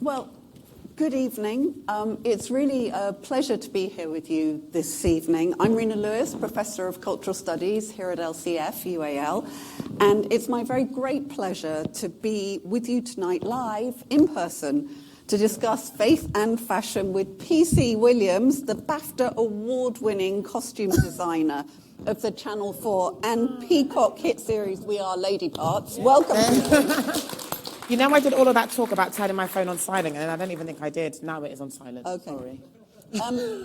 Well, good evening. It's really a pleasure to be here with you this evening. I'm Reina Lewis, Professor of Cultural Studies here at LCF, UAL, and it's my very great pleasure to be with you tonight live, in person, to discuss faith and fashion with P.C. Williams, the BAFTA award-winning costume designer of the Channel 4 and Peacock hit series We Are Lady Parts. Welcome. You know, I did all of that talk about turning my phone on silent, and I don't even think I did. Now it is on silent. Okay. Sorry.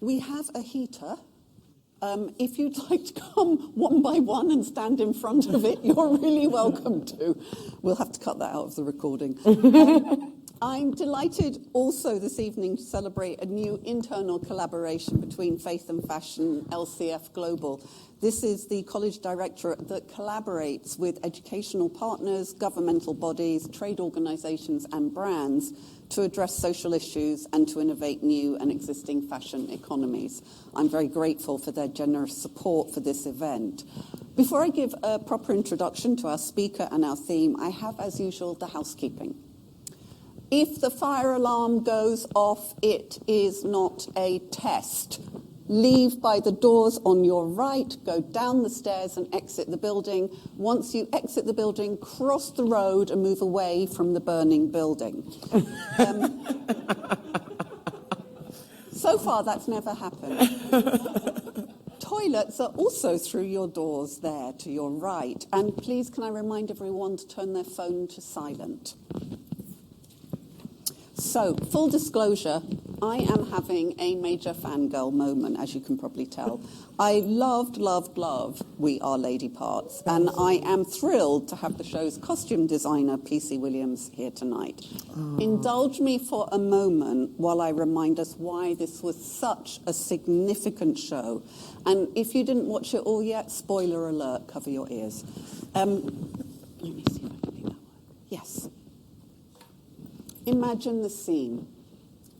We have a heater. If you'd like to come one by one and stand in front of it, you're really welcome to. We'll have to cut that out of the recording. I'm delighted also this evening to celebrate a new internal collaboration between Faith and Fashion, LCF Global. This is the college directorate that collaborates with educational partners, governmental bodies, trade organisations and brands to address social issues and to innovate new and existing fashion economies. I'm very grateful for their generous support for this event. Before I give a proper introduction to our speaker and our theme, I have, as usual, the housekeeping. If the fire alarm goes off, it is not a test. Leave by the doors on your right, go down the stairs and exit the building. Once you exit the building, cross the road and move away from the burning building. So far, that's never happened. Toilets are also through your doors there to your right. And please, can I remind everyone to turn their phone to silent. So, full disclosure, I am having a major fangirl moment, as you can probably tell. I loved We Are Lady Parts, and I am thrilled to have the show's costume designer, P.C. Williams, here tonight. Indulge me for a moment while I remind us why this was such a significant show. And if you didn't watch it all yet, spoiler alert, cover your ears. Let me see if I can make that work. Yes. Imagine the scene.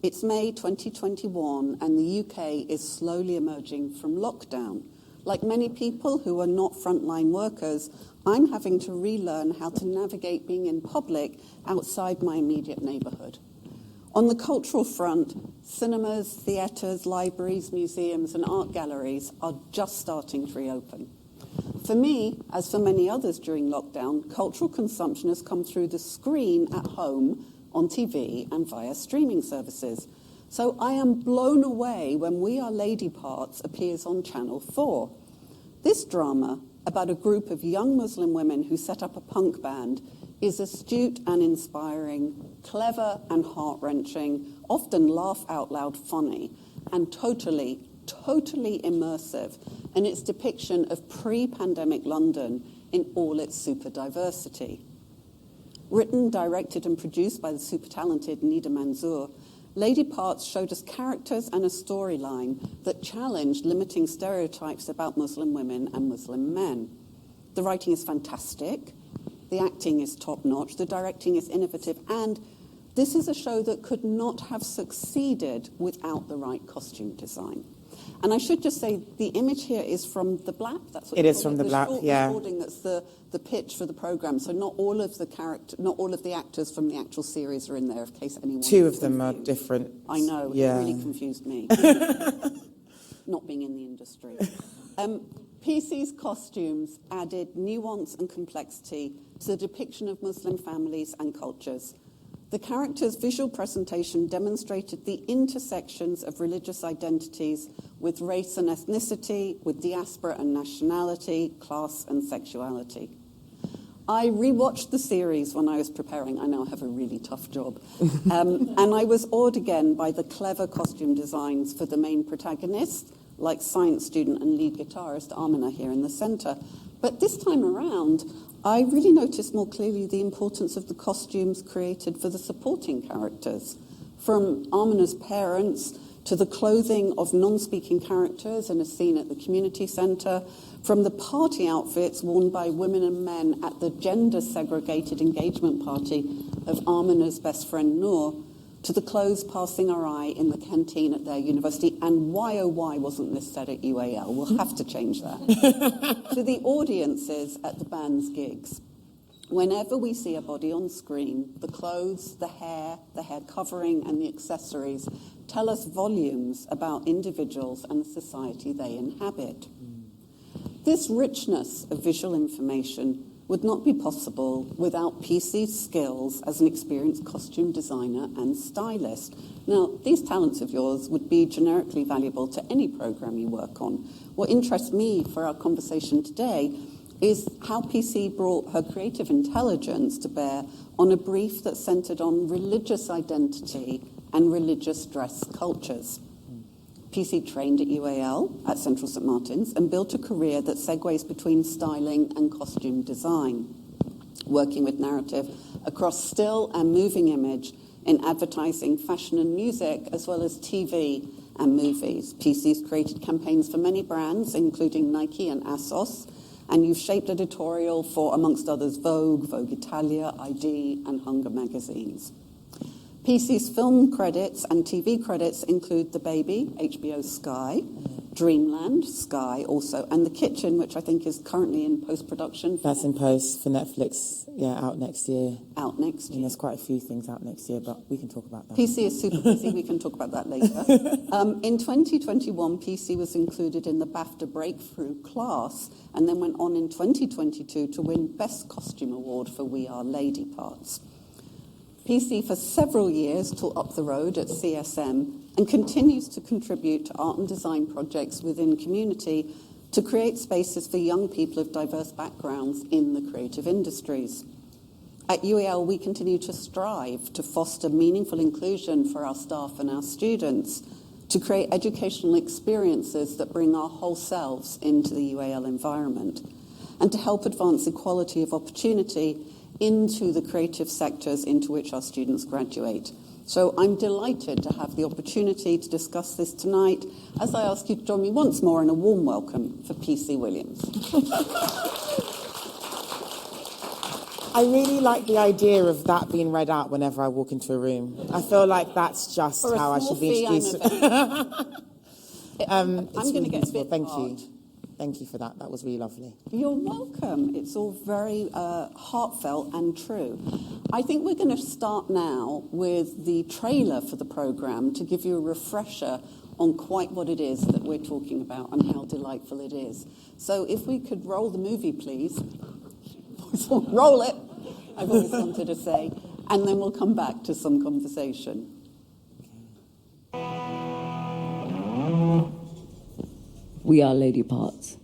It's May 2021 and the UK is slowly emerging from lockdown. Like many people who are not frontline workers, I'm having to relearn how to navigate being in public outside my immediate neighbourhood. On the cultural front, cinemas, theatres, libraries, museums and art galleries are just starting to reopen. For me, as for many others during lockdown, cultural consumption has come through the screen at home, on TV and via streaming services. So I am blown away when We Are Lady Parts appears on Channel 4. This drama, about a group of young Muslim women who set up a punk band, is astute and inspiring, clever and heart-wrenching, often laugh-out-loud funny, and totally immersive in its depiction of pre-pandemic London in all its super diversity. Written, directed and produced by the super talented Nida Manzoor, Lady Parts showed us characters and a storyline that challenged limiting stereotypes about Muslim women and Muslim men. The writing is fantastic, the acting is top-notch, the directing is innovative, and this is a show that could not have succeeded without the right costume design. And I should just say, the image here is from the BLAP. That's what it is from the BLAP, yeah. Recording that's the pitch for the programme. So not all of the actors from the actual series are in there. In case anyone. Two of them are different. I know. Yeah. It really confused me. Not being in the industry. PC's costumes added nuance and complexity to the depiction of Muslim families and cultures. The characters' visual presentation demonstrated the intersections of religious identities with race and ethnicity, with diaspora and nationality, class and sexuality. I rewatched the series when I was preparing. I now have a really tough job. And I was awed again by the clever costume designs for the main protagonists, like science student and lead guitarist Amina here in the centre. But this time around, I really noticed more clearly the importance of the costumes created for the supporting characters, from Amina's parents to the clothing of non-speaking characters in a scene at the community centre, from the party outfits worn by women and men at the gender-segregated engagement party of Amina's best friend Noor, to the clothes passing our eye in the canteen at their university, and why oh why wasn't this said at UAL? We'll have to change that. To the audiences at the band's gigs. Whenever we see a body on screen, the clothes, the hair covering, and the accessories tell us volumes about individuals and the society they inhabit. This richness of visual information would not be possible without PC's skills as an experienced costume designer and stylist. Now, these talents of yours would be generically valuable to any program you work on. What interests me for our conversation today is how PC brought her creative intelligence to bear on a brief that centred on religious identity and religious dress cultures. PC trained at UAL at Central St Martin's and built a career that segues between styling and costume design, working with narrative across still and moving image in advertising, fashion and music, as well as TV and movies. PC's created campaigns for many brands, including Nike and ASOS, and you've shaped editorial for, amongst others, Vogue, Vogue Italia, ID, and Hunger magazines. PC's film credits and TV credits include The Baby, HBO Sky, Dreamland, Sky also, and The Kitchen, which I think is currently in post-production. That's in post for Netflix, out next year. Out next year. And there's quite a few things out next year, but we can talk about that. PC is super busy, we can talk about that later. In 2021, PC was included in the BAFTA Breakthrough class, and then went on in 2022 to win Best Costume Award for We Are Lady Parts. PC for several years taught up the road at CSM and continues to contribute to art and design projects within community to create spaces for young people of diverse backgrounds in the creative industries. At UAL, we continue to strive to foster meaningful inclusion for our staff and our students, to create educational experiences that bring our whole selves into the UAL environment, and to help advance equality of opportunity into the creative sectors into which our students graduate. So I'm delighted to have the opportunity to discuss this tonight, as I ask you to join me once more in a warm welcome for PC Williams. I really like the idea of that being read out whenever I walk into a room. I feel like that's just how I should be introduced. I'm going to get a bit Thank hard. you. Thank you for that. That was really lovely. You're welcome. It's all very heartfelt and true. I think we're going to start now with the trailer for the programme to give you a refresher on quite what it is that we're talking about and how delightful it is. So if we could roll the movie, please. Roll it, I've always wanted to say. And then we'll come back to some conversation. We are lady parts.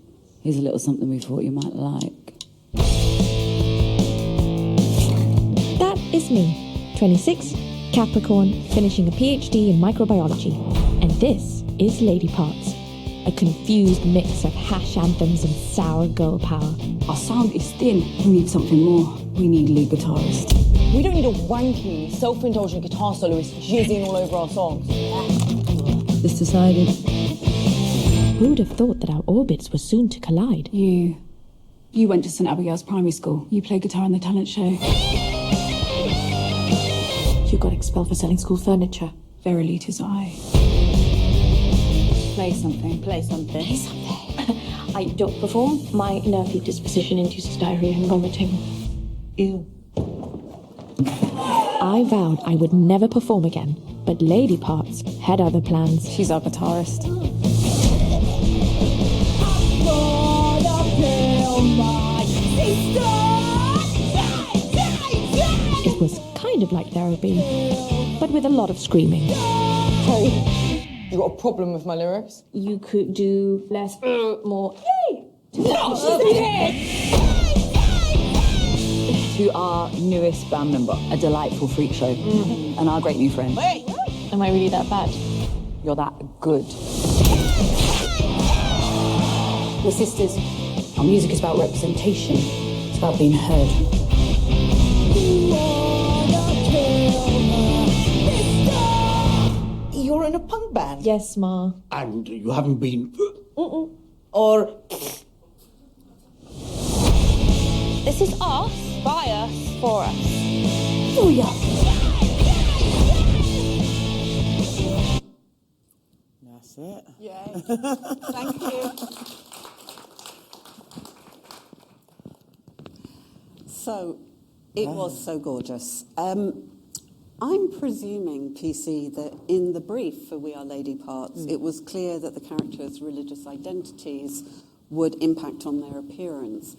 Here's a little something we thought you might like. That is me, 26, Capricorn, finishing a PhD in microbiology. And this is Lady Parts, a confused mix of hash anthems and sour girl power. Our sound is thin. We need something more. We need lead guitarist. We don't need a wanky, self-indulgent guitar soloist jizzing all over our songs. It's decided. Who would have thought that our orbits were soon to collide? You went to St Abigail's primary school. You played guitar in the talent show. You got expelled for selling school furniture. Verily 'tis I. Play something. Play something. Play something. I don't perform. My nervy disposition induces diarrhea and vomiting. Ew. I vowed I would never perform again, but Lady Parts had other plans. She's our guitarist. It was kind of like therapy, but with a lot of screaming. Hey, you got a problem with my lyrics? You could do less, more. Yay! To our newest band member, a delightful freak show, and our great new friend. Wait! Am I really that bad? You're that good. We're sisters. Our music is about representation. It's about being heard. You're in a punk band? Yes, Ma. And you haven't been... Or... This is us, by us, for us. Oh, yeah. That's it. Yay. Thank you. So, It was so gorgeous. I'm presuming, PC, that in the brief for We Are Lady Parts, it was clear that the characters' religious identities would impact on their appearance.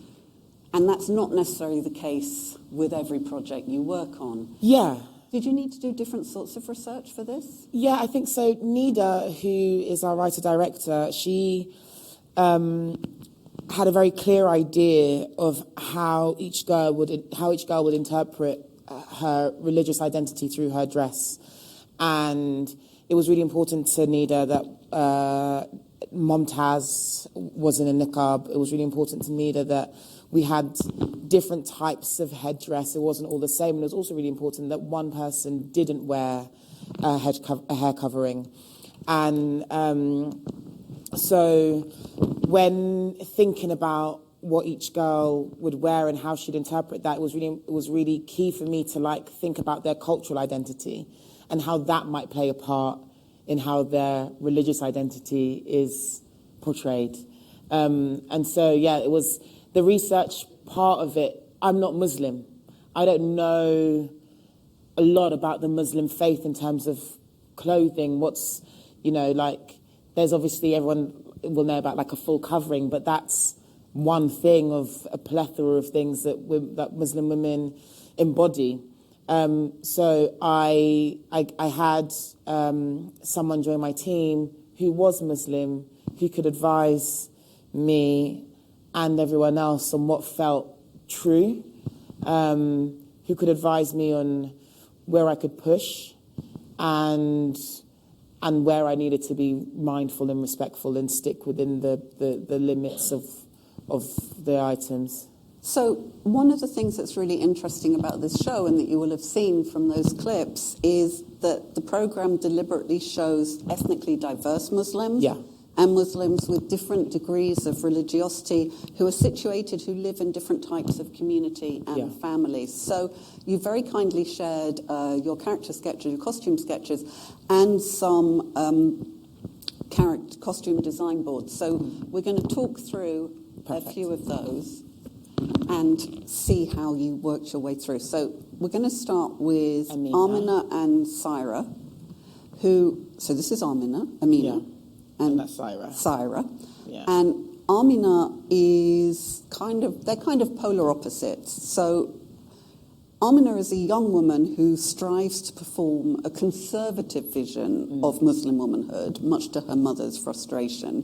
And that's not necessarily the case with every project you work on. Yeah. Did you need to do different sorts of research for this? Yeah, I think so. Nida, who is our writer-director, she had a very clear idea of how each girl would interpret her religious identity through her dress. And it was really important to Nida that Momtaz was in a niqab. It was really important to Nida that we had different types of headdress. It wasn't all the same. And it was also really important that one person didn't wear a hair covering. And so when thinking about what each girl would wear and how she'd interpret that, it was really key for me to think about their cultural identity and how that might play a part in how their religious identity is portrayed. And so, yeah, it was the research part of it. I'm not Muslim. I don't know a lot about the Muslim faith in terms of clothing. There's obviously, everyone will know about a full covering, but that's one thing of a plethora of things that Muslim women embody. So I had someone join my team who was Muslim, who could advise me and everyone else on what felt true, who could advise me on where I could push and where I needed to be mindful and respectful and stick within the limits of the items. So one of the things that's really interesting about this show, and that you will have seen from those clips, is that the program deliberately shows ethnically diverse Muslims. Yeah. And Muslims with different degrees of religiosity who are situated, who live in different types of community and families. So you very kindly shared your character sketches, your costume sketches, and some costume design boards. So we're going to talk through a few of those and see how you worked your way through. So we're going to start with Amina and Syra, so this is Amina. Yeah. And that's Syra. Yeah. And Amina is they're kind of polar opposites. So Amina is a young woman who strives to perform a conservative vision of Muslim womanhood, much to her mother's frustration.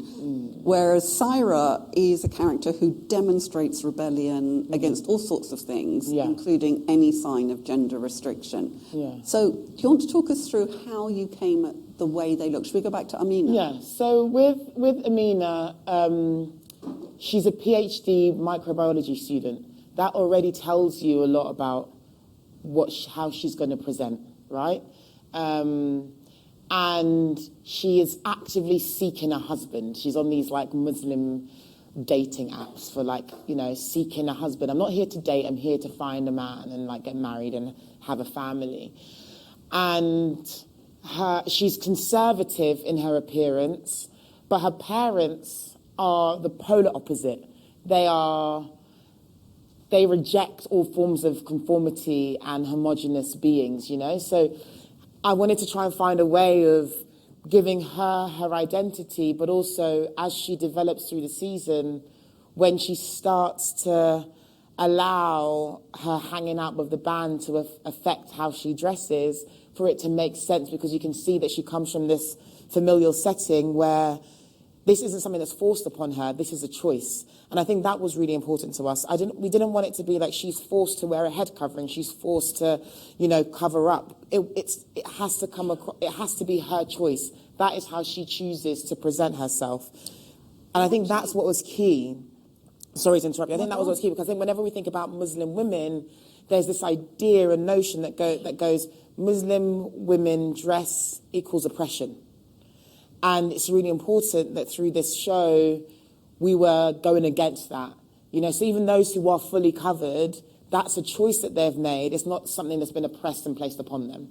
Whereas Syra is a character who demonstrates rebellion against all sorts of things, including any sign of gender restriction. Yeah. So do you want to talk us through how you came at the way they look? Should we go back to Amina? Yeah, so with Amina, she's a PhD microbiology student. That already tells you a lot about how she's going to present, right? And she is actively seeking a husband. She's on these Muslim dating apps for seeking a husband. I'm not here to date, I'm here to find a man and get married and have a family. And she's conservative in her appearance, but her parents are the polar opposite. They reject all forms of conformity and homogenous beings, So I wanted to try and find a way of giving her identity, but also as she develops through the season, when she starts to allow her hanging out with the band to affect how she dresses, for it to make sense, because you can see that she comes from this familial setting where this isn't something that's forced upon her, this is a choice. And I think that was really important to us. We didn't want it to be she's forced to wear a head covering, she's forced to, cover up. It has to come across, it has to be her choice. That is how she chooses to present herself. And I think that's what was key. Sorry to interrupt you. I think that was what's key, because I think whenever we think about Muslim women, there's this idea and notion that goes, Muslim women dress equals oppression. And it's really important that through this show, we were going against that. So even those who are fully covered, that's a choice that they've made. It's not something that's been oppressed and placed upon them.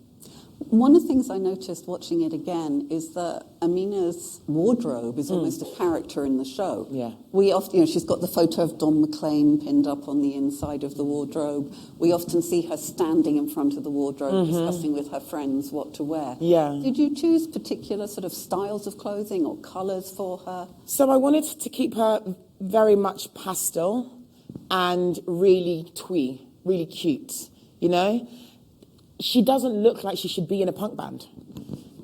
One of the things I noticed watching it again is that Amina's wardrobe is almost a character in the show. Yeah. We often, she's got the photo of Don McLean pinned up on the inside of the wardrobe. We often see her standing in front of the wardrobe discussing with her friends what to wear. Yeah. Did you choose particular sort of styles of clothing or colours for her? So I wanted to keep her very much pastel and really twee, really cute, you know? She doesn't look like she should be in a punk band.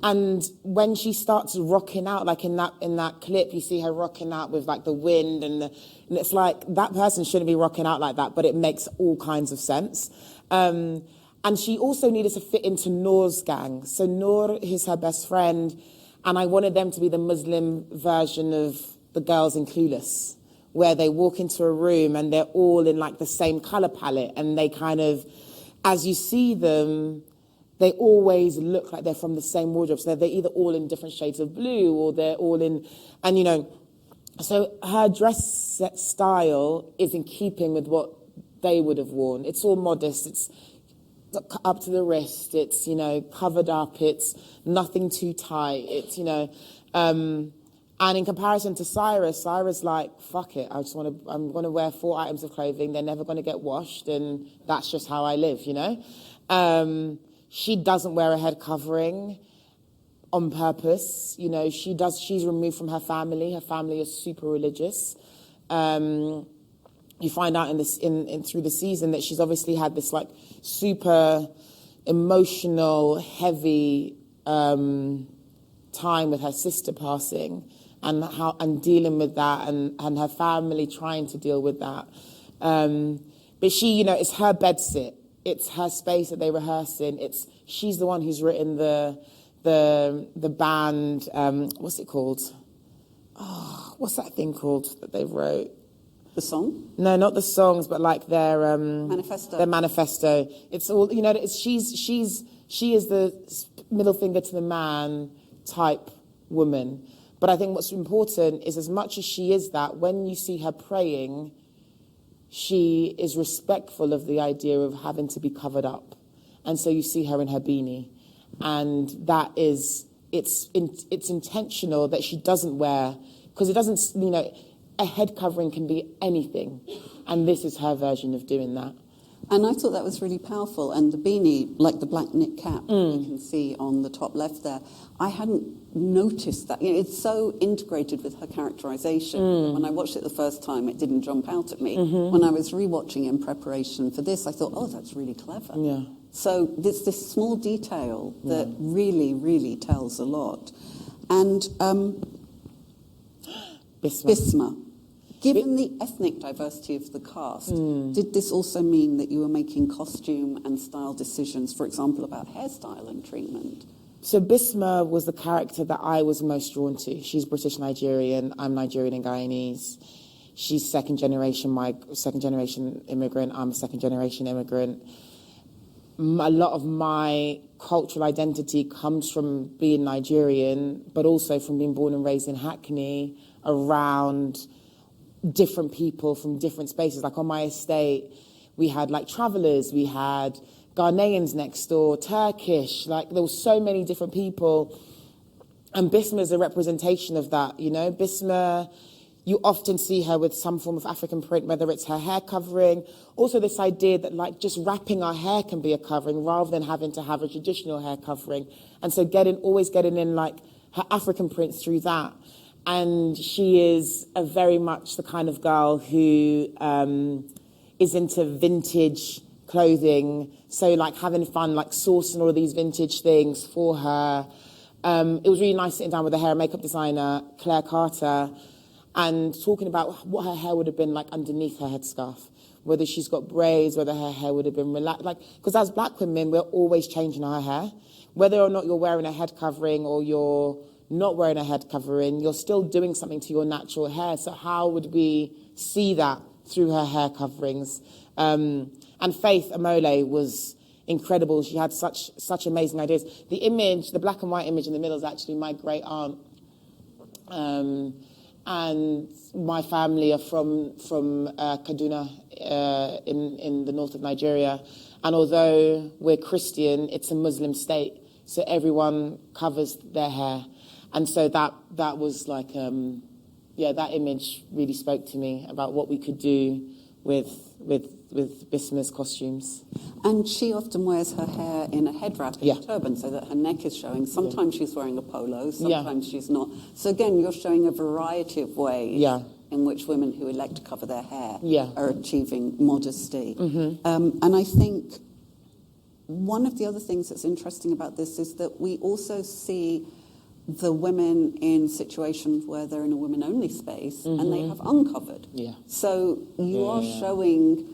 And when she starts rocking out, like in that clip, you see her rocking out with like the wind and it's like that person shouldn't be rocking out like that, but it makes all kinds of sense. And she also needed to fit into Noor's gang. So Noor is her best friend, and I wanted them to be the Muslim version of the girls in Clueless, where they walk into a room and they're all in like the same color palette, and they kind of, as you see them, they always look like they're from the same wardrobe. So they're either all in different shades of blue or they're all in, and you know, so her dress style is in keeping with what they would have worn. It's all modest. It's up to the wrist. It's, you know, covered up. It's nothing too tight. It's, you know, and in comparison to Cyrus like, fuck it. I'm going to wear 4 items of clothing. They're never going to get washed. And that's just how I live, you know? She doesn't wear a head covering on purpose. You know, she's removed from her family. Her family is super religious. You find out through the season that she's obviously had this like super emotional, heavy time with her sister passing, and dealing with that, and her family trying to deal with that. But she, you know, it's her bedsit. It's her space that they rehearse in. She's the one who's written the band. What's it called? Oh, what's that thing called that they wrote? The song? No, not the songs, but like their manifesto. Their manifesto. It's all, you know. She is the middle finger to the man type woman. But I think what's important is, as much as she is that, when you see her praying, she is respectful of the idea of having to be covered up, and so you see her in her beanie, and that is it's intentional that she doesn't wear, because it doesn't, you know. A head covering can be anything, and this is her version of doing that. And I thought that was really powerful. And the beanie, like the black knit cap you can see on the top left there, I hadn't noticed that. You know, it's so integrated with her characterization. When I watched it the first time, it didn't jump out at me. When I was rewatching in preparation for this, I thought, oh, that's really clever. Yeah. So there's this small detail that really, really tells a lot. And Bisma. Given the ethnic diversity of the cast, did this also mean that you were making costume and style decisions, for example, about hairstyle and treatment? So Bisma was the character that I was most drawn to. She's British Nigerian. I'm Nigerian and Guyanese. She's second generation immigrant. I'm a second generation immigrant. A lot of my cultural identity comes from being Nigerian, but also from being born and raised in Hackney, around different people from different spaces. Like on my estate, we had like travellers, we had Ghanaians next door, Turkish, like there were so many different people. And Bisma is a representation of that, you know. Bisma, you often see her with some form of African print, whether it's her hair covering. Also this idea that like just wrapping our hair can be a covering rather than having to have a traditional hair covering. And so always getting in like her African print through that. And she is very much the kind of girl who is into vintage clothing. So like having fun, like sourcing all of these vintage things for her. It was really nice sitting down with the hair and makeup designer, Claire Carter, and talking about what her hair would have been like underneath her headscarf. Whether she's got braids, whether her hair would have been relaxed. Like, because as black women, we're always changing our hair. Whether or not you're wearing a head covering or you're not wearing a head covering, you're still doing something to your natural hair. So how would we see that through her hair coverings? And Faith Amole was incredible. She had such amazing ideas. The image, the black and white image in the middle, is actually my great aunt. And my family are from Kaduna in the north of Nigeria. And although we're Christian, it's a Muslim state. so everyone covers their hair. And so that was like, that image really spoke to me about what we could do with Bisma's costumes. And she often wears her hair in a head wrap and Yeah. a turban so that her neck is showing. Sometimes she's wearing a polo, sometimes she's not. So again, you're showing a variety of ways in which women who elect to cover their hair are achieving modesty. And I think one of the other things that's interesting about this is that we also see the women in situations where they're in a women-only space and they have uncovered. So you are showing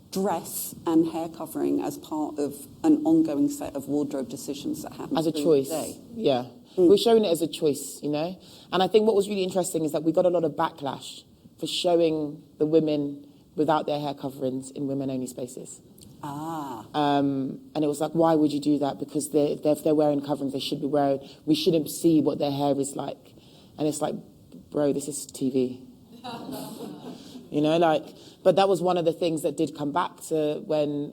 dress and hair covering as part of an ongoing set of wardrobe decisions that happen as a through choice. the day. We're showing it as a choice, you know. And I think what was really interesting is that we got a lot of backlash for showing the women without their hair coverings in women-only spaces. And it was like, why would you do that? Because if they're wearing coverings, they should be wearing. We shouldn't see what their hair is like. And it's like, bro, this is TV. You know, like. But that was one of the things that did come back to when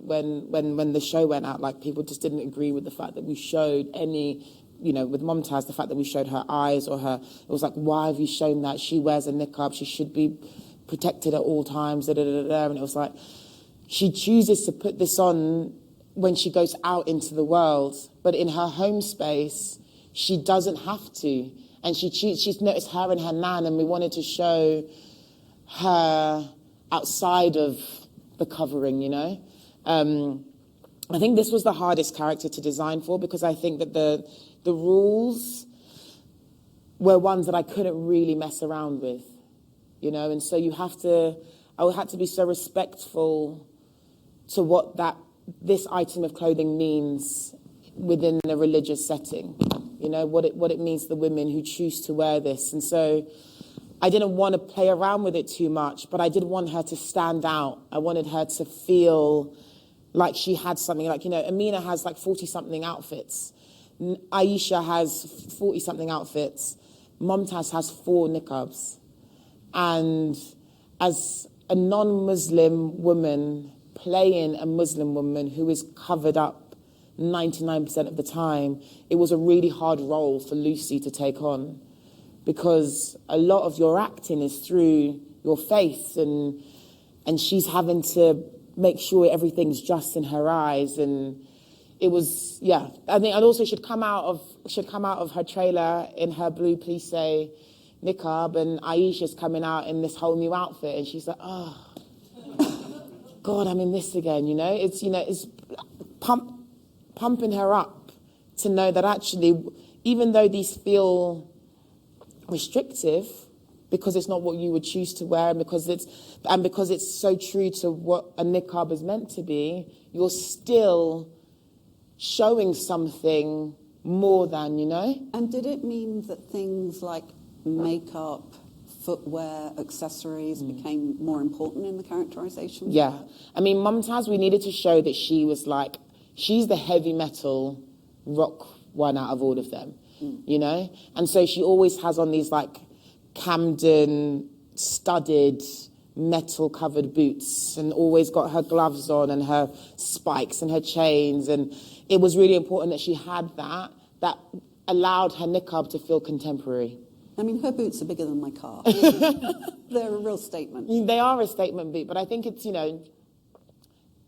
the show went out. Like, people just didn't agree with the fact that we showed any, you know, with Mumtaz, the fact that we showed her eyes or her. It was like, why have you shown that? She wears a niqab. She should be protected at all times. And it was like, she chooses to put this on when she goes out into the world, but in her home space, she doesn't have to. And she's noticed her and her nan, and we wanted to show her outside of the covering, you know. I think this was the hardest character to design for, because I think that the rules were ones that I couldn't really mess around with, you know. And so I had to be so respectful to what this item of clothing means within a religious setting, you know, what it means to the women who choose to wear this. And so I didn't want to play around with it too much, but I did want her to stand out. I wanted her to feel like she had something. Like, you know, Amina has like 40-something outfits. Aisha has 40-something outfits. Mumtaz has 4 niqabs. And as a non-Muslim woman playing a Muslim woman who is covered up 99% of the time, it was a really hard role for Lucy to take on, because a lot of your acting is through your face, and she's having to make sure everything's just in her eyes. And it was, I think, and also she'd come out of her trailer in her blue plissé niqab, and Aisha's coming out in this whole new outfit, and she's like, oh God, I'm in this again, you know? It's, you know, it's pumping her up to know that actually, even though these feel restrictive, because it's not what you would choose to wear, and because it's so true to what a niqab is meant to be, you're still showing something more than, you know? And did it mean that things like makeup, footwear, accessories became more important in the characterization? Yeah. I mean, Mumtaz, we needed to show that she was like, she's the heavy metal rock one out of all of them, you know? And so she always has on these like Camden studded metal covered boots, and always got her gloves on and her spikes and her chains. And it was really important that she had that allowed her niqab to feel contemporary. I mean, her boots are bigger than my car. They're a real statement. They are a statement boot, but I think it's, you know,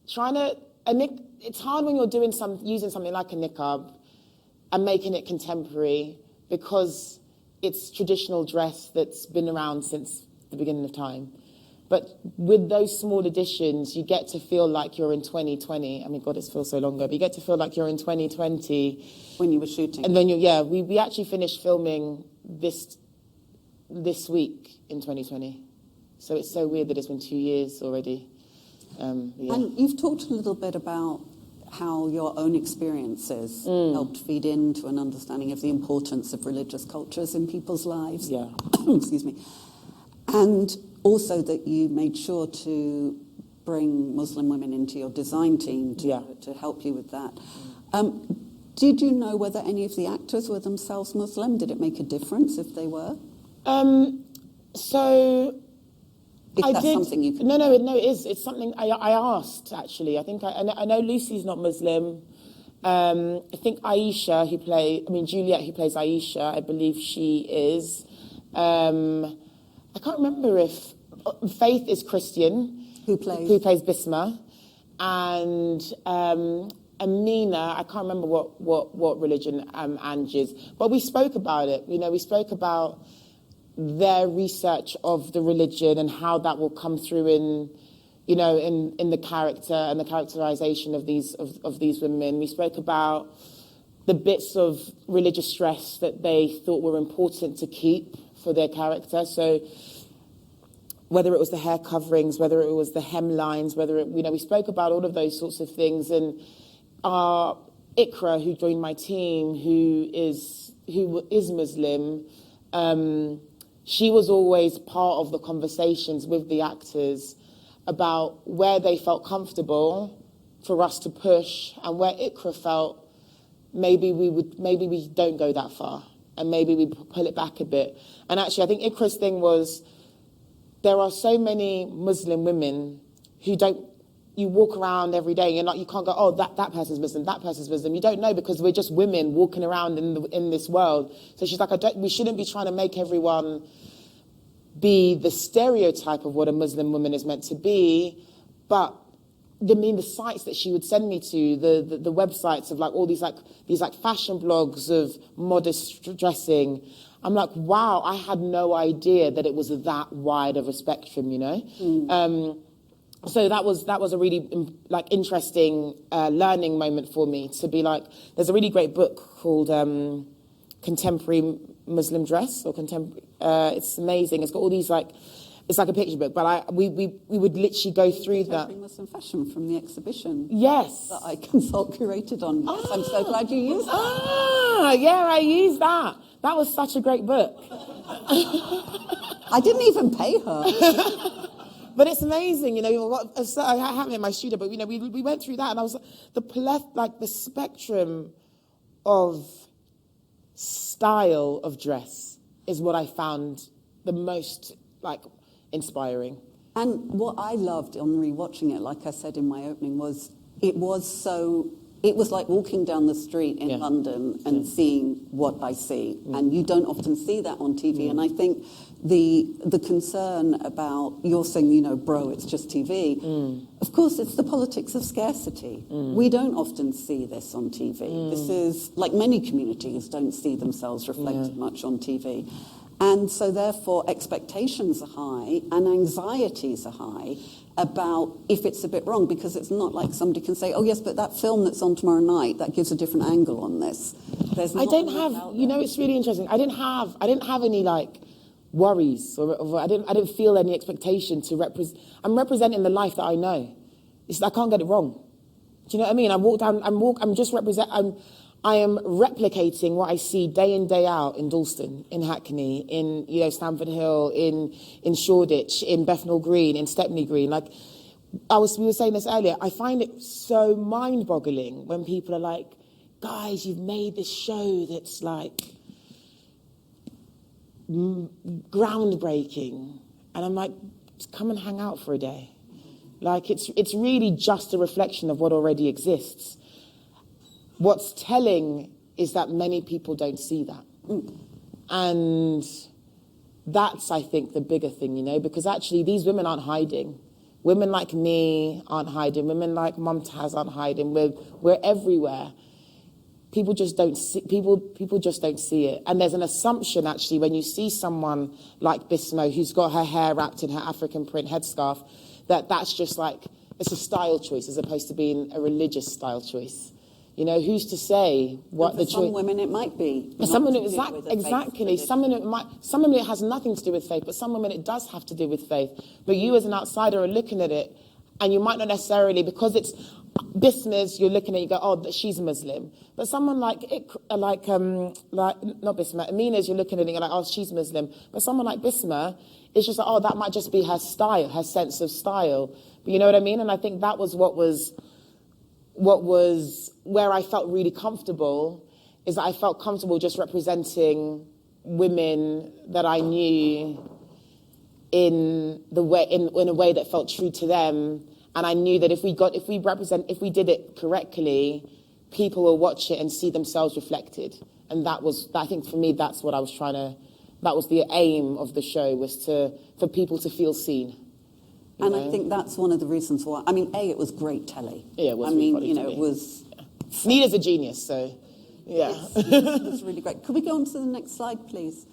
it's hard when you're using something like a niqab and making it contemporary, because it's traditional dress that's been around since the beginning of time. But with those small additions, you get to feel like you're in 2020. I mean, God, it feels so long ago, but you get to feel like you're in 2020. When you were shooting. And then, we actually finished filming this week in 2020. So it's so weird that it's been 2 years already. And you've talked a little bit about how your own experiences helped feed into an understanding of the importance of religious cultures in people's lives. Yeah. Excuse me. And also that you made sure to bring Muslim women into your design team to help you with that. Did you know whether any of the actors were themselves Muslim? Did it make a difference if they were? So if I that's did. Something you could. No, it is. It's something I asked, actually. I think I know Lucy's not Muslim. I think Juliet, who plays Aisha, I believe she is. I can't remember if Faith is Christian, who plays Bisma, and Amina, I can't remember what religion Ange is, but we spoke about it. We spoke about their research of the religion and how that will come through in the character and the characterization of these women. We spoke about the bits of religious stress that they thought were important to keep for their character. So whether it was the hair coverings, whether it was the hemlines, we spoke about all of those sorts of things. And Ikra, who joined my team, who is Muslim, she was always part of the conversations with the actors about where they felt comfortable for us to push, and where Ikra felt maybe we don't go that far, and maybe we pull it back a bit. And actually, I think Ikra's thing was, there are so many Muslim women who you walk around every day and you can't go, oh, that person's Muslim, that person's Muslim. You don't know, because we're just women walking around in this world. So she's like, we shouldn't be trying to make everyone be the stereotype of what a Muslim woman is meant to be. But the sites that she would send me to, the websites of all these fashion blogs of modest dressing, I'm like, wow, I had no idea that it was that wide of a spectrum, So that was a really interesting learning moment for me, to be like, there's a really great book called Contemporary Muslim Dress, or Contemporary. It's amazing. It's got all these it's like a picture book, but we would literally go through that. Contemporary Muslim fashion from the exhibition. Yes. That I consult curated on. Yes, I'm so glad you used that. Yeah, I used that. That was such a great book. I didn't even pay her. But it's amazing, I have it in my studio, but we went through that, and I was the spectrum of style of dress is what I found the most inspiring. And what I loved on rewatching it, like I said in my opening, was it was like walking down the street in London and seeing what I see. And you don't often see that on TV. And I think the concern about, you're saying, bro, it's just TV. Of course, it's the politics of scarcity. We don't often see this on TV. This is, like many communities, don't see themselves reflected much on TV. And so therefore expectations are high and anxieties are high about if it's a bit wrong, because it's not like somebody can say, oh yes, but that film that's on tomorrow night, that gives a different angle on this. I don't have, it's really interesting. I didn't have any worries, or I didn't feel any expectation to represent. I'm representing the life that I know. I can't get it wrong. Do you know what I mean? I am replicating what I see day in, day out in Dalston, in Hackney, in Stamford Hill, in Shoreditch, in Bethnal Green, in Stepney Green. We were saying this earlier, I find it so mind-boggling when people are like, guys, you've made this show that's groundbreaking. And I'm like, just come and hang out for a day. It's really just a reflection of what already exists. What's telling is that many people don't see that. And that's, I think, the bigger thing, because actually these women aren't hiding. Women like me aren't hiding. Women like Mumtaz aren't hiding. We're everywhere. People just don't see. People just don't see it. And there's an assumption, actually, when you see someone like Bismo, who's got her hair wrapped in her African print headscarf, that's just it's a style choice as opposed to being a religious style choice. Who's to say what the choice? Some women it might be. Some women, exactly. Some women it has nothing to do with faith, but some women it does have to do with faith. But you as an outsider are looking at it, and you might not necessarily, because it's Bisma's, you're looking at it, you go, oh, she's Muslim. But someone not Bisma, Amina's, you're looking at it, you're like, oh, she's Muslim. But someone like Bisma, it's just like, oh, that might just be her style, her sense of style. But you know what I mean? And I think that was where I felt really comfortable, is that I felt comfortable just representing women that I knew in a way that felt true to them. And I knew that if we did it correctly, people will watch it and see themselves reflected. And I think for me, that's what I was that was the aim of the show, was for people to feel seen. And I think that's one of the reasons why, I mean, it was great telly. Yeah, it was really funny to me. it was... Nida's a genius, so, yeah. It was really great. Could we go on to the next slide, please?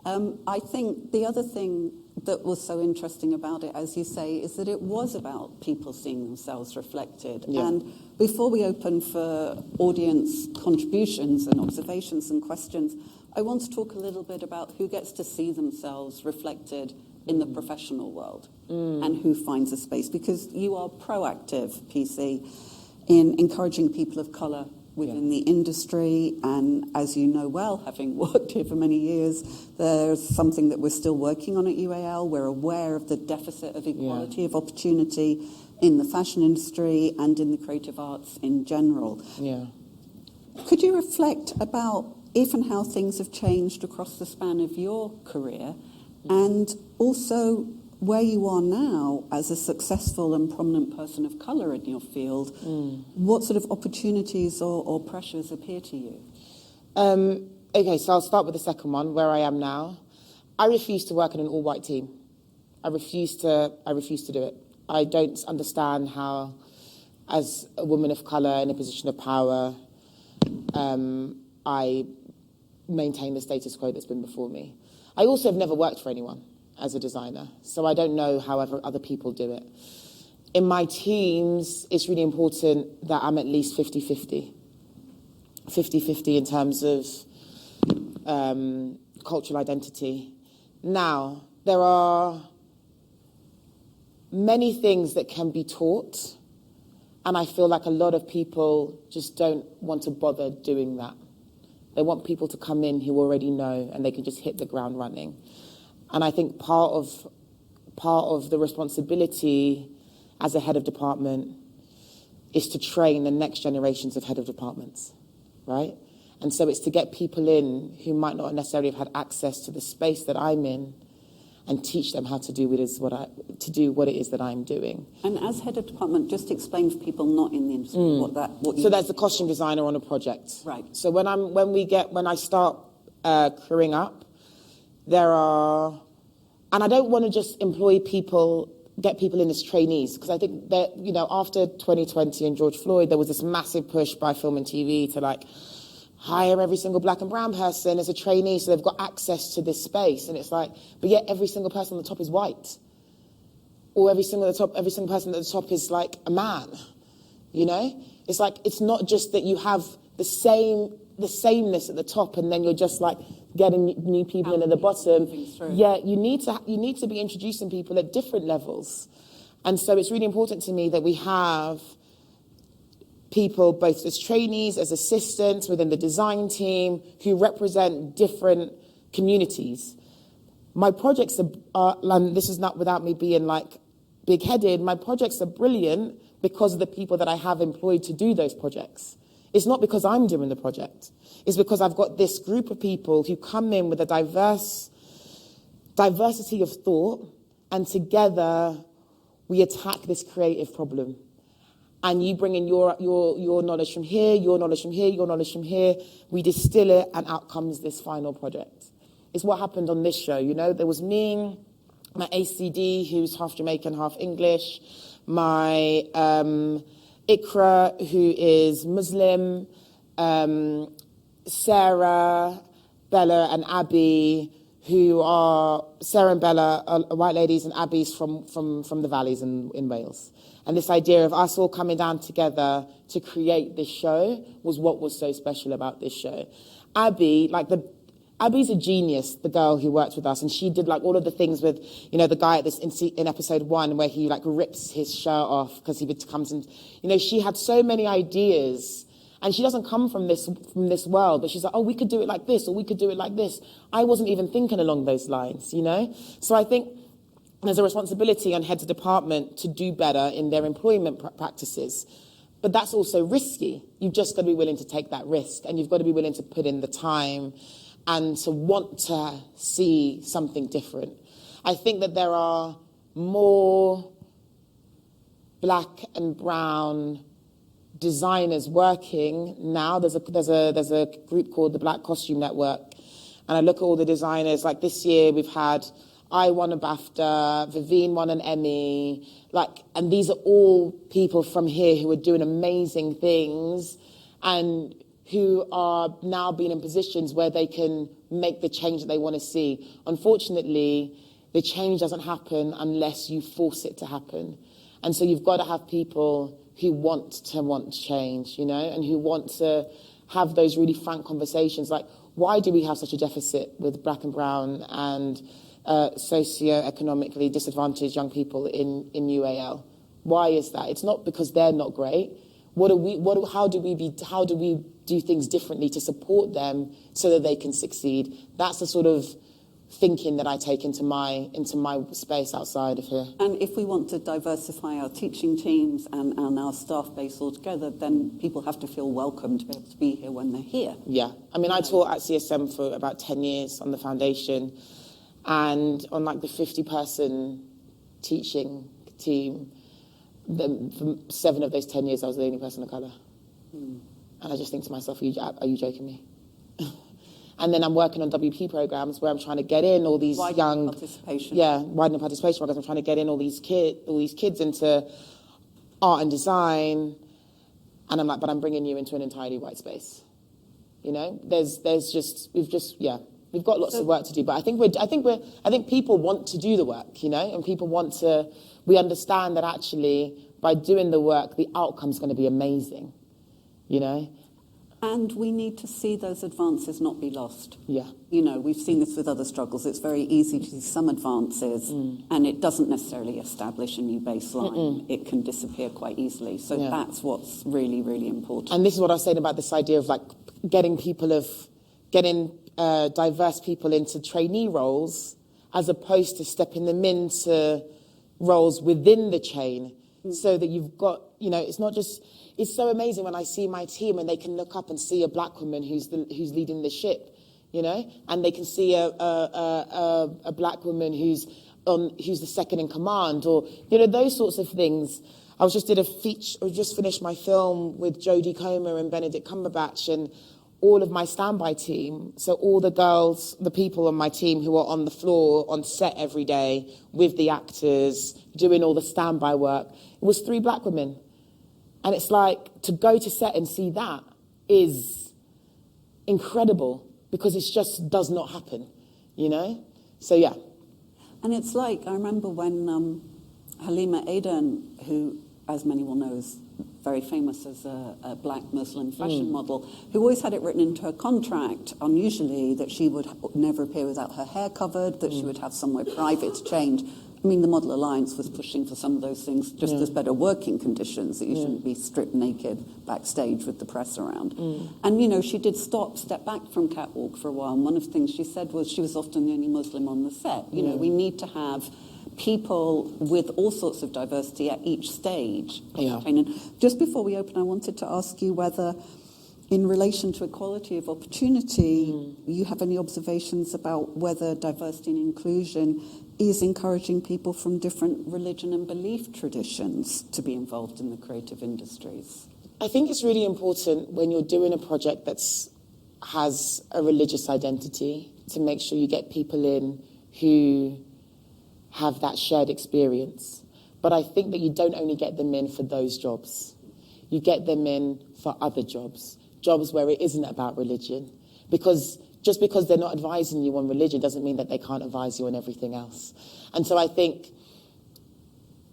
I think the other thing that was so interesting about it, as you say, is that it was about people seeing themselves reflected. Yeah. And before we open for audience contributions and observations and questions, I want to talk a little bit about who gets to see themselves reflected in the professional world and who finds a space, because you are proactive, PC, in encouraging people of colour within the industry, and as you know well, having worked here for many years, there's something that we're still working on at UAL. We're aware of the deficit of equality of opportunity in the fashion industry and in the creative arts in general. Yeah. Could you reflect about if and how things have changed across the span of your career, and also where you are now as a successful and prominent person of colour in your field, what sort of opportunities or pressures appear to you? Okay, so I'll start with the second one, where I am now. I refuse to work in an all-white team. I refuse to do it. I don't understand how, as a woman of colour in a position of power, I maintain the status quo that's been before me. I also have never worked for anyone as a designer, so I don't know how other people do it. In my teams, it's really important that I'm at least 50-50. 50-50 in terms of cultural identity. Now, there are many things that can be taught, and I feel like a lot of people just don't want to bother doing that. They want people to come in who already know, and they can just hit the ground running. And I think part of the responsibility as a head of department is to train the next generations of head of departments, right? And so it's to get people in who might not necessarily have had access to the space that I'm in, and teach them how to do what it is that I'm doing. And as head of department, just explain for people not in the industry what you So there's the costume designer on a project. Right. So when I start crewing up, there are, and I don't want to just get people in as trainees, because I think that, after 2020 and George Floyd, there was this massive push by film and TV to hire every single black and brown person as a trainee, so they've got access to this space. And it's but yet every single person on the top is white. Or every single person at the top is a man, It's it's not just that you have the sameness at the top, and then you're just getting new people in at the bottom. Yeah, you need to be introducing people at different levels. And so it's really important to me that we have people both as trainees, as assistants within the design team, who represent different communities. My projects are this is not without me being big-headed, my projects are brilliant because of the people that I have employed to do those projects. It's not because I'm doing the project. It's because I've got this group of people who come in with a diversity of thought, and together we attack this creative problem. And you bring in your knowledge from here, your knowledge from here, your knowledge from here. We distill it, and out comes this final project. It's what happened on this show. There was me, my ACD, who's half Jamaican, half English, my Ikra, who is Muslim, Sarah, Bella, and Abby, who are, Sarah and Bella are white ladies, and Abby's from the valleys in Wales. And this idea of us all coming down together to create this show was what was so special about this show. Abby, Abby's a genius, the girl who worked with us, and she did all of the things with, the guy in episode 1 where he rips his shirt off because he comes in. She had so many ideas, and she doesn't come from this world, but she's oh, we could do it like this, or we could do it like this. I wasn't even thinking along those lines, So I think there's a responsibility on heads of department to do better in their employment practices. But that's also risky. You've just got to be willing to take that risk, and you've got to be willing to put in the time and to want to see something different. I think that there are more black and brown designers working now. There's a group called the Black Costume Network, and I look at all the designers. Like this year, we've had I won a BAFTA, Vivine won an Emmy, and these are all people from here who are doing amazing things, and who are now being in positions where they can make the change that they want to see. Unfortunately, the change doesn't happen unless you force it to happen. And so you've got to have people who want to change, you know, and who want to have those really frank conversations. Like, why do we have such a deficit with black and brown and socio-economically disadvantaged young people in UAL? Why is that? It's not because they're not great. How do we do things differently to support them so that they can succeed? That's the sort of thinking that I take into my space outside of here. And if we want to diversify our teaching teams and our staff base altogether, then people have to feel welcome to be able to be here when they're here. Yeah. I mean, I taught at CSM for about 10 years on the foundation, and on like the 50-person teaching team, for 7 of those 10 years, I was the only person of colour. And I just think to myself, are you joking me? And then I'm working on WP programs where I'm trying to get in all these widening participation. Yeah, widening participation programs. I'm trying to get in all these kids into art and design, and I'm like, but I'm bringing you into an entirely white space. You know, we've got lots of work to do, but I think people want to do the work, you know, and we understand that actually by doing the work, the outcome's going to be amazing, you know. And we need to see those advances not be lost. Yeah. You know, we've seen this with other struggles. It's very easy to see some advances and it doesn't necessarily establish a new baseline. It can disappear quite easily. So that's what's really, really important. And this is what I was saying about this idea of like getting diverse people into trainee roles as opposed to stepping them into roles within the chain so that you've got, you know, it's not just... It's so amazing when I see my team and they can look up and see a black woman who's leading the ship, you know, and they can see a black woman who's the second in command, or you know, those sorts of things. I just finished my film with Jodie Comer and Benedict Cumberbatch, and all of my standby team. So all the girls, the people on my team who are on the floor on set every day with the actors doing all the standby work. It was 3 black women. And it's like, to go to set and see that is incredible, because it just does not happen, you know? So, yeah. And it's like, I remember when Halima Aden, who, as many will know, is very famous as a black Muslim fashion model, who always had it written into her contract, unusually, that she would never appear without her hair covered, that she would have somewhere private to change. I mean, the Model Alliance was pushing for some of those things, just as better working conditions, that you shouldn't be stripped naked backstage with the press around. And, you know, she did step back from catwalk for a while. And one of the things she said was she was often the only Muslim on the set. You know, we need to have people with all sorts of diversity at each stage. And just before we open, I wanted to ask you whether, in relation to equality of opportunity, you have any observations about whether diversity and inclusion is encouraging people from different religion and belief traditions to be involved in the creative industries? I think it's really important when you're doing a project that has a religious identity to make sure you get people in who have that shared experience. But I think that you don't only get them in for those jobs. You get them in for other jobs where it isn't about religion. Because just because they're not advising you on religion doesn't mean that they can't advise you on everything else. And so I think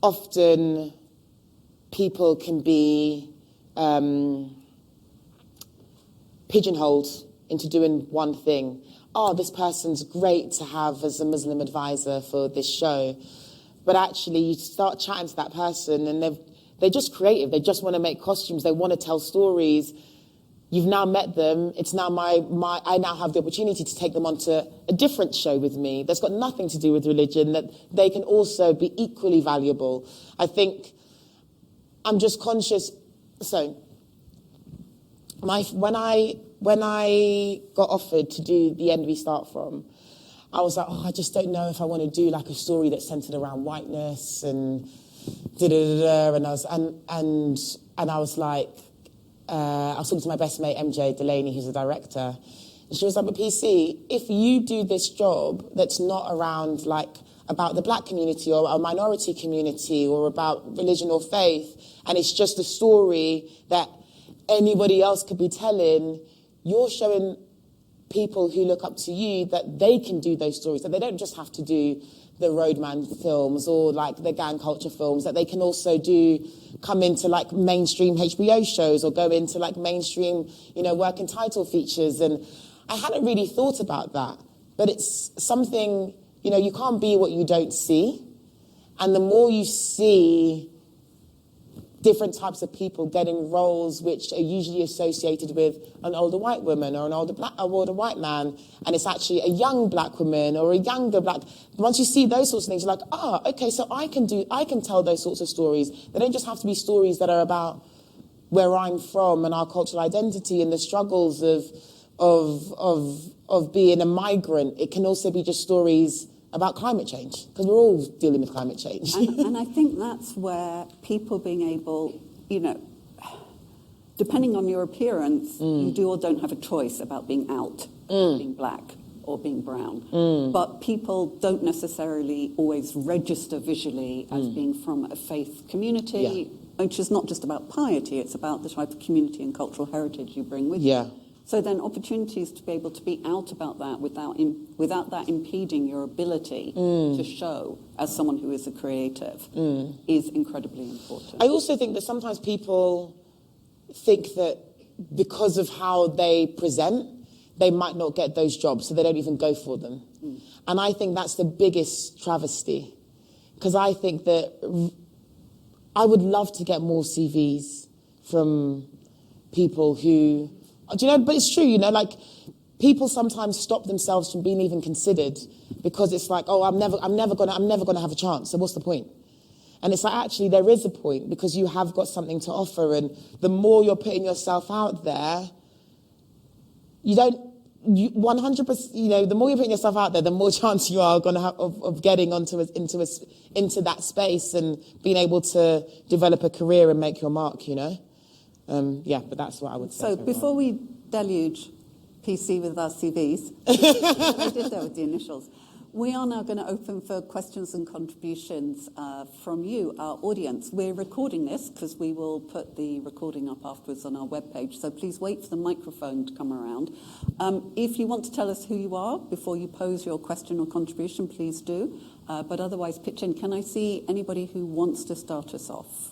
often people can be pigeonholed into doing one thing. Oh, this person's great to have as a Muslim advisor for this show. But actually you start chatting to that person and they're just creative. They just want to make costumes. They want to tell stories. You've now met them. It's now I now have the opportunity to take them onto a different show with me that's got nothing to do with religion, that they can also be equally valuable. I think I'm just conscious. So when I got offered to do The End We Start From, I was like, I just don't know if I want to do like a story that's centered around whiteness and da-da-da-da. And I was like, I was talking to my best mate, MJ Delaney, who's a director, and she was like, but PC, if you do this job that's not around, like, about the black community or a minority community or about religion or faith, and it's just a story that anybody else could be telling, you're showing people who look up to you that they can do those stories, that they don't just have to do the roadman films or like the gang culture films, that they can also come into like mainstream HBO shows or go into like mainstream, working title features. And I hadn't really thought about that, but it's something, you can't be what you don't see. And the more you see different types of people getting roles which are usually associated with an older white woman or an older white man, and it's actually a young black woman or a younger black. Once you see those sorts of things, you're like, okay, so I can tell those sorts of stories. They don't just have to be stories that are about where I'm from and our cultural identity and the struggles of being a migrant. It can also be just stories about climate change, because we're all dealing with climate change. And I think that's where people being able, depending on your appearance, you do or don't have a choice about being out, being black or being brown. But people don't necessarily always register visually as being from a faith community, which is not just about piety, it's about the type of community and cultural heritage you bring with you. So then opportunities to be able to be out about that without that impeding your ability to show as someone who is a creative is incredibly important. I also think that sometimes people think that because of how they present, they might not get those jobs, so they don't even go for them. And I think that's the biggest travesty, because I think that I would love to get more CVs from people who... but it's true, like people sometimes stop themselves from being even considered because it's like, I'm never gonna have a chance. So what's the point? And it's like, actually, there is a point, because you have got something to offer, and the more you're putting yourself out there, 100%, the more you're putting yourself out there, the more chance you are gonna have of getting into that space and being able to develop a career and make your mark, but that's what I would say. So before we deluge PC with our CVs, I did that with the initials, we are now going to open for questions and contributions from you, our audience. We're recording this because we will put the recording up afterwards on our webpage, so please wait for the microphone to come around. If you want to tell us who you are before you pose your question or contribution, please do. But otherwise, pitch in. Can I see anybody who wants to start us off?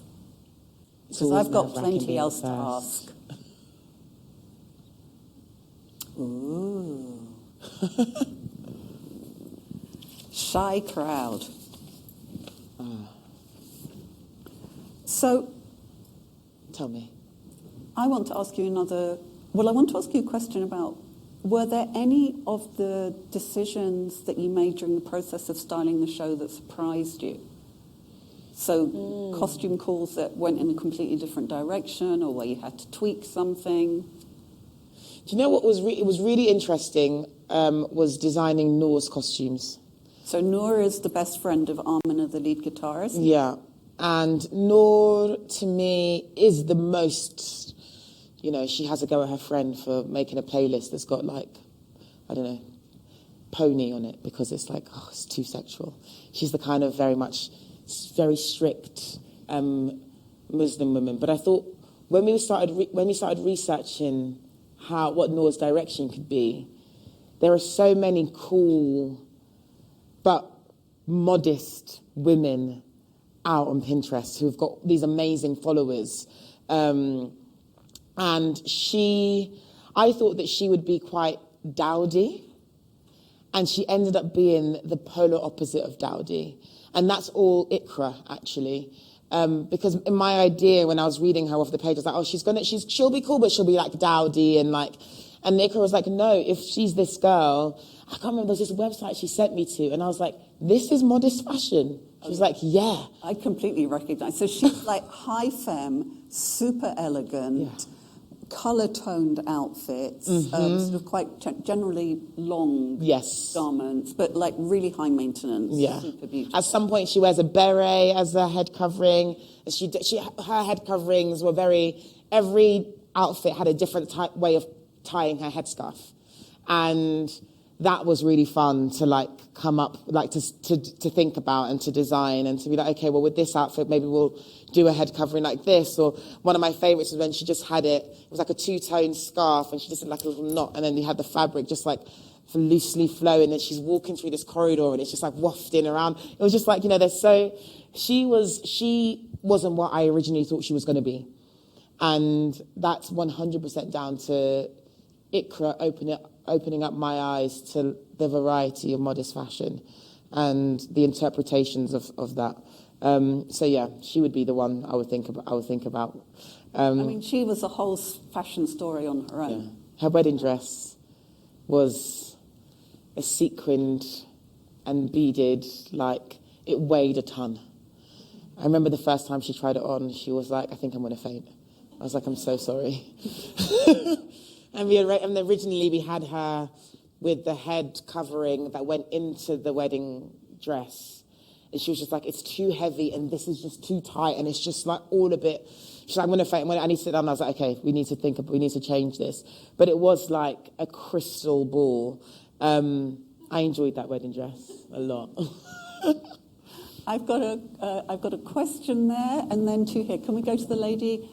Because I've got plenty else to ask. Ooh. Shy crowd. So... Tell me. I want to ask you a question about, were there any of the decisions that you made during the process of styling the show that surprised you? So costume calls that went in a completely different direction, or where you had to tweak something? Do you know what was really interesting was designing Noor's costumes. So Noor is the best friend of Amina, the lead guitarist? Yeah. And Noor, to me, is the most, she has a go at her friend for making a playlist that's got pony on it, because it's like, it's too sexual. She's the kind of very strict Muslim woman. But I thought when we started researching what Noor's direction could be, there are so many cool but modest women out on Pinterest who've got these amazing followers. And I thought that she would be quite dowdy, and she ended up being the polar opposite of dowdy. And that's all Ikra, actually. Because in my idea, when I was reading her off the page, I was like, she'll be cool, but she'll be like dowdy and Ikra was like, no, if she's this girl, I can't remember, there's this website she sent me to, and I was like, this is modest fashion. She was like, yeah. I completely recognize. So she's like high femme, super elegant, colour-toned outfits, sort of quite generally long garments, but really high maintenance, super beautiful. At some point she wears a beret as a head covering. Her head coverings were every outfit had a different way of tying her headscarf. And that was really fun to like come up, like to think about and to design and to be like, okay, well, with this outfit, maybe we'll do a head covering like this. Or one of my favorites was when she just had it was like a two-tone scarf and she just had like a little knot, and then you had the fabric just like loosely flowing, and she's walking through this corridor and it's just like wafting around. It was just like, she wasn't what I originally thought she was going to be. And that's 100% down to Ikra opening up my eyes to the variety of modest fashion and the interpretations of that. So yeah, she would be the one I would think about. I mean, she was a whole fashion story on her own. Yeah. Her wedding dress was a sequined and beaded, like it weighed a ton. I remember the first time she tried it on, she was like, I think I'm going to faint. I was like, I'm so sorry. And originally we had her with the head covering that went into the wedding dress. And she was just like, it's too heavy and this is just too tight and it's just like all a bit. She's like, I'm going to faint. I need to sit down. And I was like, okay, we need to change this. But it was like a crystal ball. I enjoyed that wedding dress a lot. I've got a question there and then two here. Can we go to the lady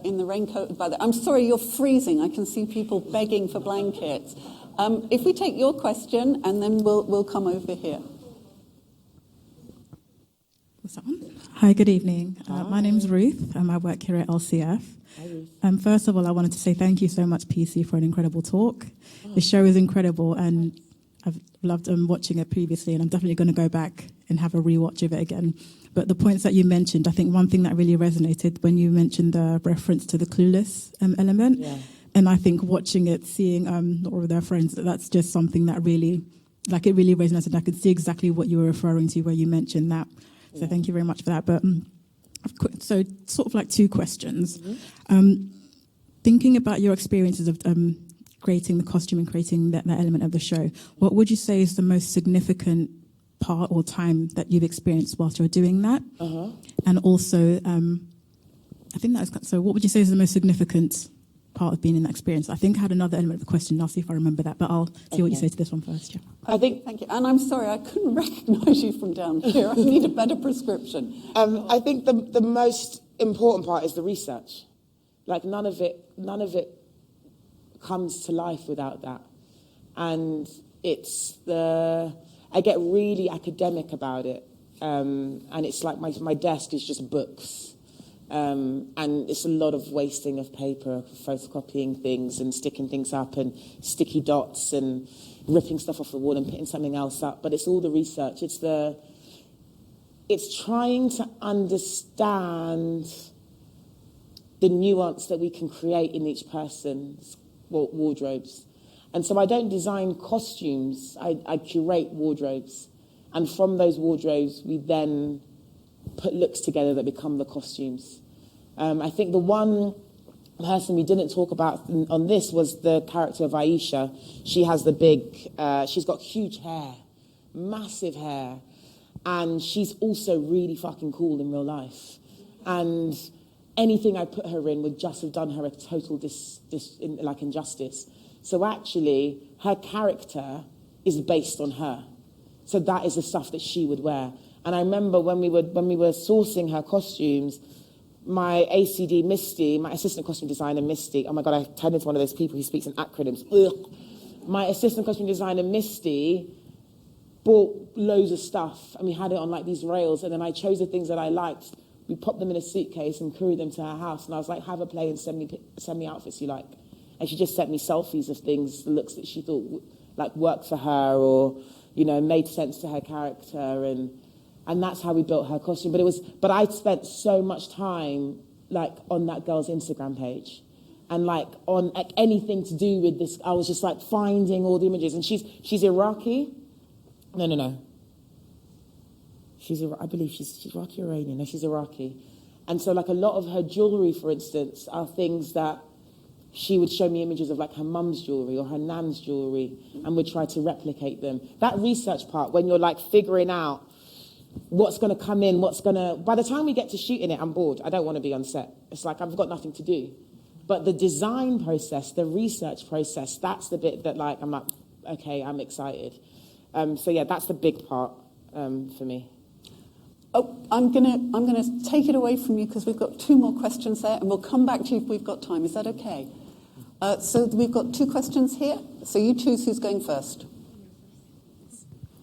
in the raincoat? I'm sorry, you're freezing. I can see people begging for blankets. If we take your question and then we'll come over here. What's that one? Hi, good evening. My name's Ruth. I work here at LCF. Hi, Ruth. First of all, I wanted to say thank you so much, PC, for an incredible talk. The show is incredible, and I've loved watching it previously, and I'm definitely going to go back and have a rewatch of it again. But the points that you mentioned, I think one thing that really resonated when you mentioned the reference to the clueless element. Yeah. And I think watching it, seeing all of their friends, that's just something that really, it really resonated. I could see exactly what you were referring to where you mentioned that. So thank you very much for that. But so sort of like two questions. Mm-hmm. Thinking about your experiences of creating the costume and creating that element of the show, what would you say is the most significant part or time that you've experienced whilst you're doing that? Uh-huh. And also, I think so what would you say is the most significant part of being in that experience? I think I had another element of the question. I'll see if I remember that, but I'll see what you say to this one first. Yeah. Thank you. And I'm sorry, I couldn't recognise you from down here. I need a better prescription. I think the most important part is the research. Like none of it comes to life without that. And I get really academic about it. And it's like my desk is just books. And it's a lot of wasting of paper, photocopying things and sticking things up and sticky dots and ripping stuff off the wall and putting something else up. But it's all the research. It's trying to understand the nuance that we can create in each person's wardrobes. And so I don't design costumes, I curate wardrobes. And from those wardrobes, we then put looks together that become the costumes. I think the one person we didn't talk about on this was the character of Aisha. She has she's got huge hair, massive hair, and she's also really fucking cool in real life. And anything I put her in would just have done her a total injustice. So actually, her character is based on her. So that is the stuff that she would wear. And I remember when we were sourcing her costumes, my ACD Misty, my assistant costume designer Misty, oh my God, I turned into one of those people who speaks in acronyms. Ugh. My assistant costume designer Misty bought loads of stuff and we had it on like these rails, and then I chose the things that I liked. We popped them in a suitcase and couried them to her house, and I was like, have a play and send me outfits you like. And she just sent me selfies of things, the looks that she thought like worked for her or, made sense to her character, and that's how we built her costume. But I spent so much time like on that girl's Instagram page, and like on anything to do with this. I was just like finding all the images, and she's Iraqi. No. I believe she's Iraqi or Iranian. No, she's Iraqi, and so like a lot of her jewelry, for instance, are things that she would show me images of like her mum's jewelry or her nan's jewelry, and would try to replicate them. That research part, when you're like figuring out what's going to come in, by the time we get to shooting it, I'm bored. I don't want to be on set. It's like I've got nothing to do. But the design process, the research process, that's the bit that like I'm like, okay, I'm excited. So yeah, that's the big part for me. Oh, I'm gonna take it away from you because we've got 2 more questions there, and we'll come back to you if we've got time. Is that okay? So we've got 2 questions here. So you choose who's going first.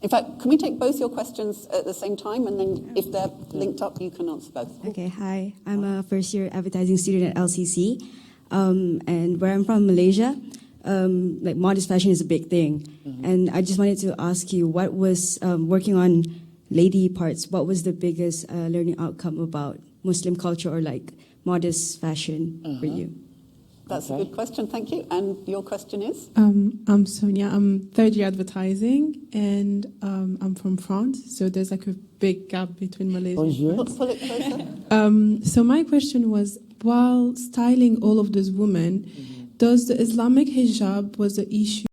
In fact, can we take both your questions at the same time, and then if they're linked up, you can answer both. Okay, hi. I'm a first-year advertising student at LCC, and where I'm from, Malaysia, like modest fashion is a big thing. And I just wanted to ask you, what was working on lady parts? What was the biggest learning outcome about Muslim culture or like modest fashion for you? That's a good question, thank you. And your question is? I'm Sonia. I'm third-year advertising, and I'm from France. So there's like a big gap between Malaysia and France. Pull it closer. So my question was, while styling all of those women, does the Islamic hijab was the issue